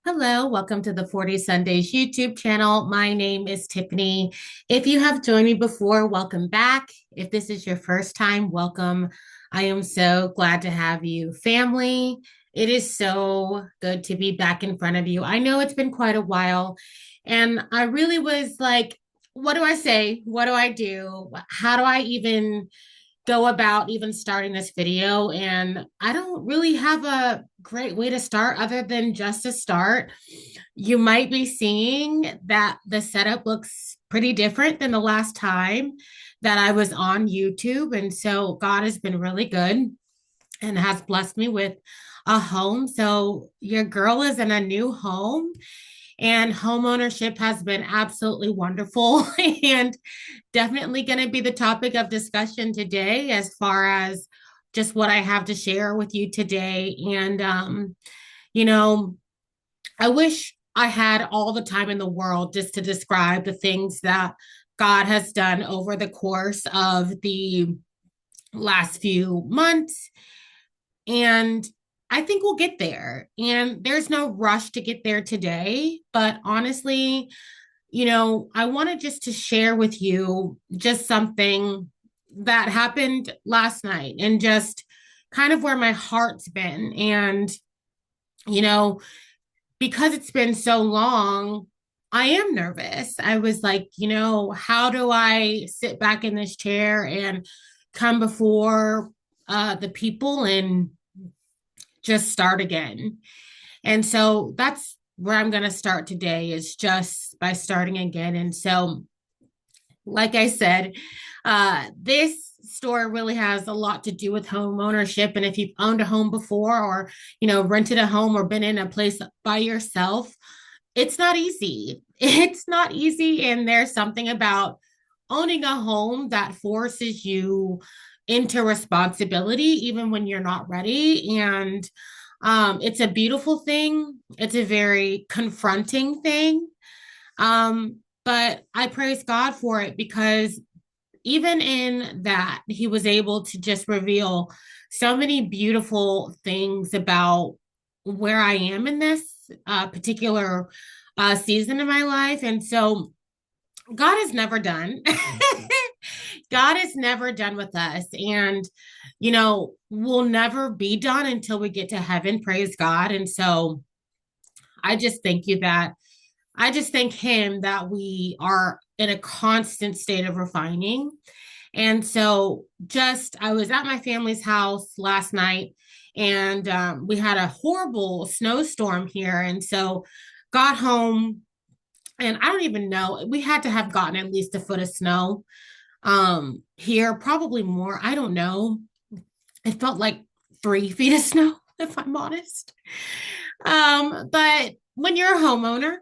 Hello, welcome to the 40 Sundays YouTube channel. My name is Tiffany. If you have joined me before, welcome back. If this is your first time, welcome. I am so glad to have you. Family, it is so good to be back in front of you. I know it's been quite a while, and I really was like, what do I say? What do I do? How do I even go about even starting this video? And I don't really have a great way to start other than just to start. You might be seeing that the setup looks pretty different than the last time that I was on YouTube. And so God has been really good and has blessed me with a home. So your girl is in a new home, and home ownership has been absolutely wonderful and definitely going to be the topic of discussion today as far as just what I have to share with you today. And, you know, I wish I had all the time in the world just to describe the things that God has done over the course of the last few months. And I think we'll get there. And there's no rush to get there today. But honestly, I wanted just to share with you just something that happened last night and just kind of where my heart's been. And, you know, because it's been so long, I am nervous. I was like, how do I sit back in this chair and come before the people and just start again? And so that's where I'm going to start today, is just by starting again. And so, like I said, this story really has a lot to do with home ownership. And if you've owned a home before, or, rented a home or been in a place by yourself, it's not easy. It's not easy. And there's something about owning a home that forces you into responsibility, even when you're not ready. And it's a beautiful thing. It's a very confronting thing. But I praise God for it, because even in that, He was able to just reveal so many beautiful things about where I am in this particular season of my life. And so God is never done. God is never done with us. And, we'll never be done until we get to heaven. Praise God. And so I just thank you that I just thank Him that we are in a constant state of refining. And so, I was at my family's house last night, and we had a horrible snowstorm here. And so, got home, and I don't even know, we had to have gotten at least a foot of snow here, probably more. I don't know. It felt like 3 feet of snow, if I'm honest. But when you're a homeowner,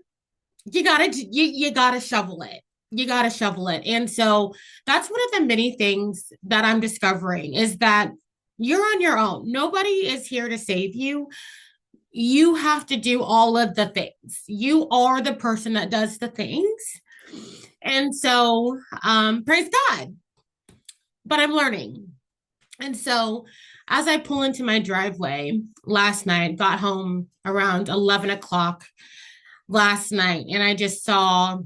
you gotta shovel it. You gotta shovel it. And so that's one of the many things that I'm discovering, is that you're on your own. Nobody is here to save you. You have to do all of the things. You are the person that does the things. And so praise God. But I'm learning. And so as I pull into my driveway last night, got home around 11 o'clock last night, and I just saw,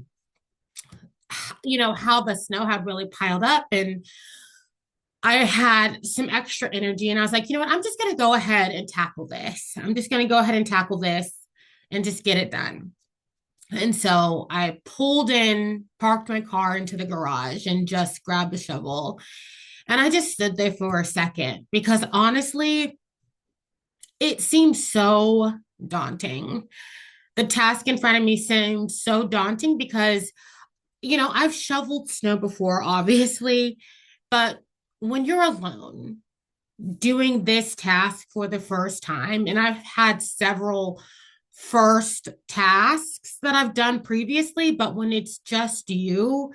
how the snow had really piled up, and I had some extra energy, and I was like, you know what, I'm just going to go ahead and tackle this. I'm just going to go ahead and tackle this and just get it done. And so I pulled in, parked my car into the garage, and just grabbed the shovel. And I just stood there for a second, because honestly, it seemed so daunting. The task in front of me seemed so daunting because, I've shoveled snow before, obviously, but when you're alone doing this task for the first time, and I've had several first tasks that I've done previously, but when it's just you,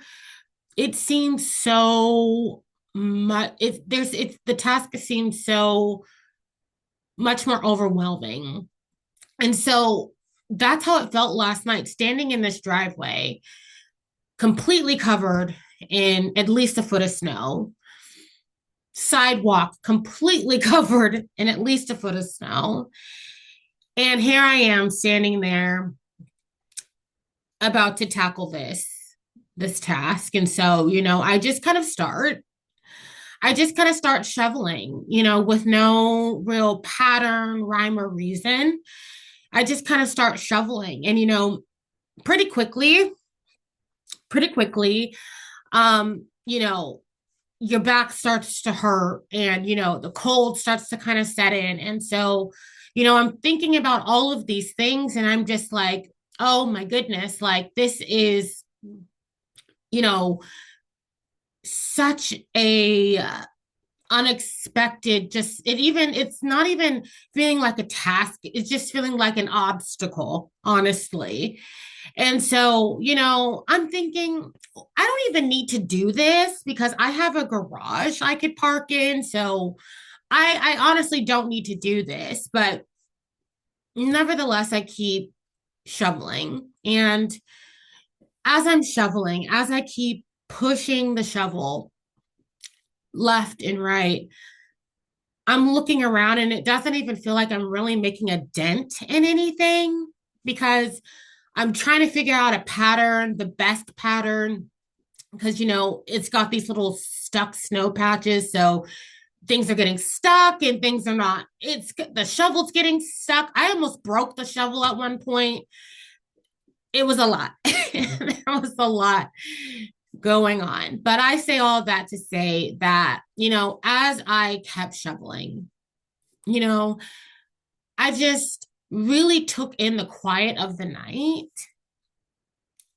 it seems so much, the task seems so much more overwhelming. And so that's how it felt last night, standing in this driveway, completely covered in at least a foot of snow, sidewalk completely covered in at least a foot of snow. And here I am standing there about to tackle this task. And so, I just kind of start shoveling, with no real pattern, rhyme, or reason. I just kind of start shoveling. And, pretty quickly, pretty quickly, um, you know, your back starts to hurt and, the cold starts to kind of set in. And so, I'm thinking about all of these things and I'm just like, oh my goodness, like this is, you know, such a unexpected, just it's not even feeling like a task, it's just feeling like an obstacle, honestly. And so, I'm thinking I don't even need to do this because I have a garage I could park in. So I honestly don't need to do this, but nevertheless I keep shoveling. And as I'm shoveling, as I keep pushing the shovel left and right, I'm looking around and it doesn't even feel like I'm really making a dent in anything because I'm trying to figure out a pattern, the best pattern, because, it's got these little stuck snow patches. So things are getting stuck and things are not, it's the shovel's getting stuck. I almost broke the shovel at one point. It was a lot. There was a lot going on. But I say all that to say that, as I kept shoveling, you know, I just really took in the quiet of the night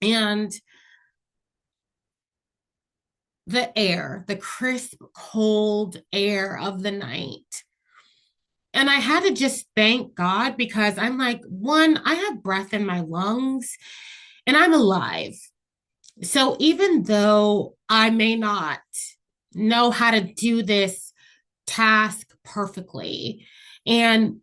and the air, the crisp, cold air of the night. And I had to just thank God because I'm like, one, I have breath in my lungs and I'm alive. So even though I may not know how to do this task perfectly, and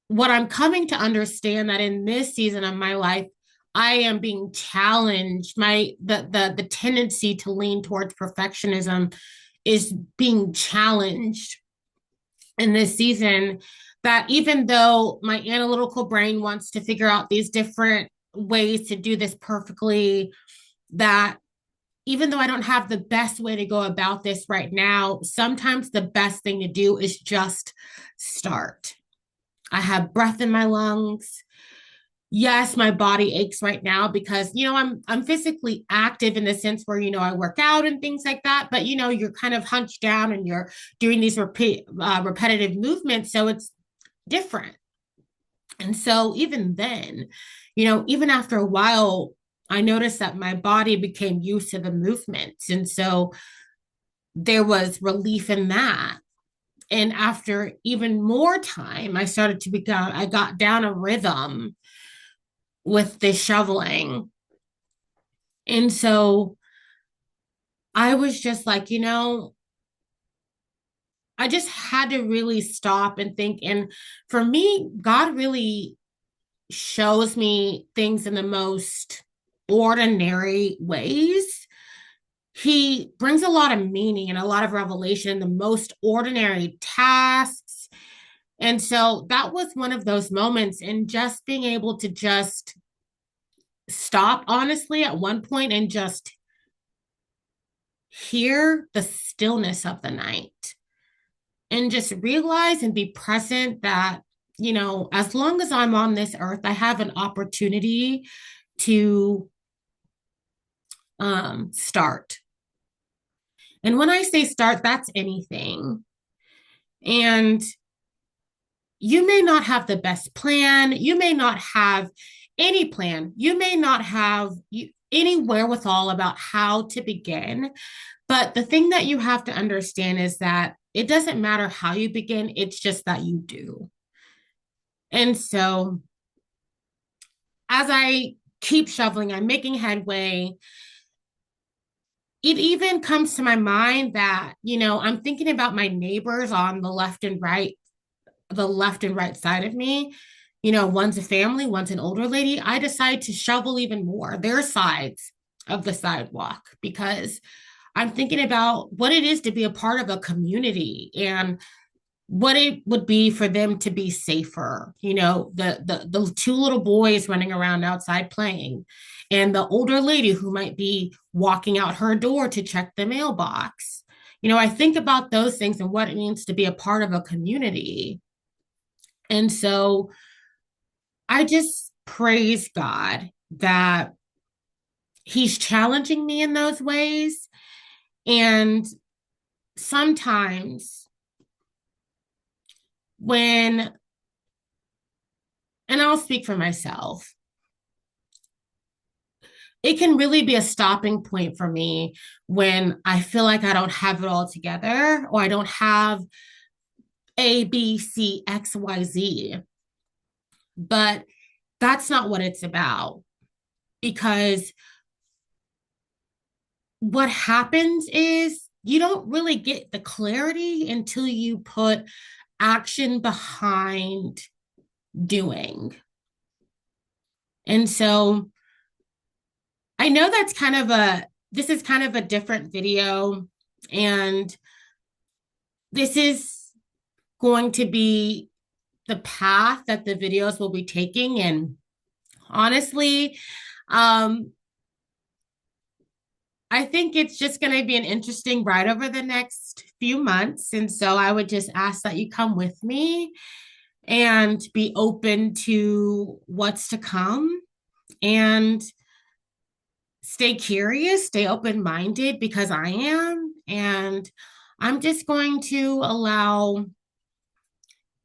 what I'm coming to understand that in this season of my life, I am being challenged. The tendency to lean towards perfectionism is being challenged in this season. That even though my analytical brain wants to figure out these different ways to do this perfectly, that even though I don't have the best way to go about this right now, sometimes the best thing to do is just start. I have breath in my lungs. Yes, my body aches right now because I'm physically active in the sense where I work out and things like that. But you're kind of hunched down and you're doing these repetitive movements, so it's different. And so even then, even after a while, I noticed that my body became used to the movements, and so there was relief in that. And after even more time, I got down a rhythm with the shoveling. And so I was just like, I just had to really stop and think. And for me, God really shows me things in the most ordinary ways. He brings a lot of meaning and a lot of revelation in the most ordinary tasks. And so that was one of those moments, and just being able to just stop, honestly, at one point and just hear the stillness of the night and just realize and be present that, as long as I'm on this earth, I have an opportunity to start. And when I say start, that's anything. And you may not have the best plan. You may not have any plan. You may not have any wherewithal about how to begin. But the thing that you have to understand is that it doesn't matter how you begin, it's just that you do. And so as I keep shoveling, I'm making headway. It even comes to my mind that, I'm thinking about my neighbors on the left and right side of me. One's a family, one's an older lady. I decide to shovel even more their sides of the sidewalk because I'm thinking about what it is to be a part of a community. And what it would be for them to be safer. The two little boys running around outside playing, and the older lady who might be walking out her door to check the mailbox. I think about those things and what it means to be a part of a community. And so I just praise God that He's challenging me in those ways. And sometimes when, and I'll speak for myself, it can really be a stopping point for me when I feel like I don't have it all together, or I don't have A, B, C, X, Y, Z. But that's not what it's about, because what happens is you don't really get the clarity until you put action behind doing. And so I know this is kind of a different video, and this is going to be the path that the videos will be taking. And honestly, um, I think it's just going to be an interesting ride over the next few months. And so I would just ask that you come with me and be open to what's to come, and stay curious, stay open minded, because I am. And I'm just going to allow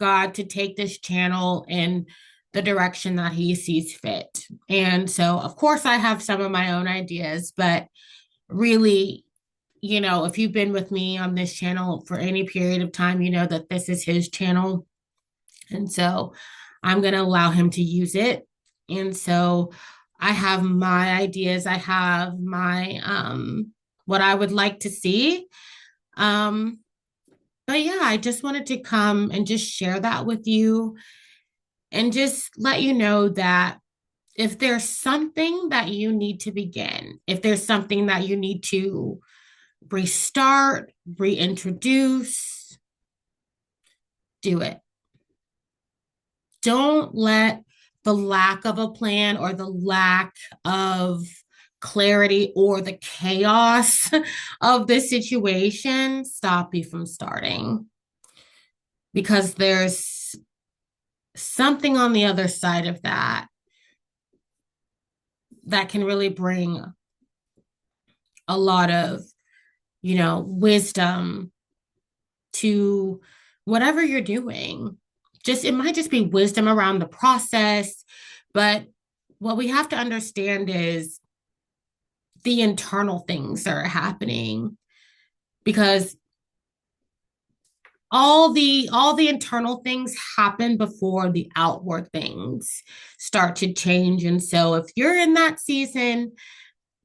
God to take this channel in the direction that He sees fit. And so, of course, I have some of my own ideas, but really, if you've been with me on this channel for any period of time, you know that this is His channel. And so I'm going to allow Him to use it. And so I have my ideas, I have my, what I would like to see. Um, but yeah, I just wanted to come and just share that with you, and just let you know that if there's something that you need to begin, if there's something that you need to restart, reintroduce, do it. Don't let the lack of a plan, or the lack of clarity, or the chaos of the situation stop you from starting, because there's something on the other side of that can really bring a lot of, wisdom to whatever you're doing. It might just be wisdom around the process, but what we have to understand is the internal things that are happening, because all the internal things happen before the outward things start to change. And so if you're in that season,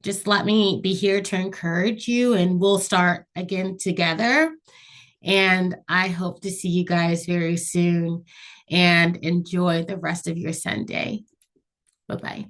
just let me be here to encourage you, and we'll start again together. And I hope to see you guys very soon, and enjoy the rest of your Sunday. Bye bye.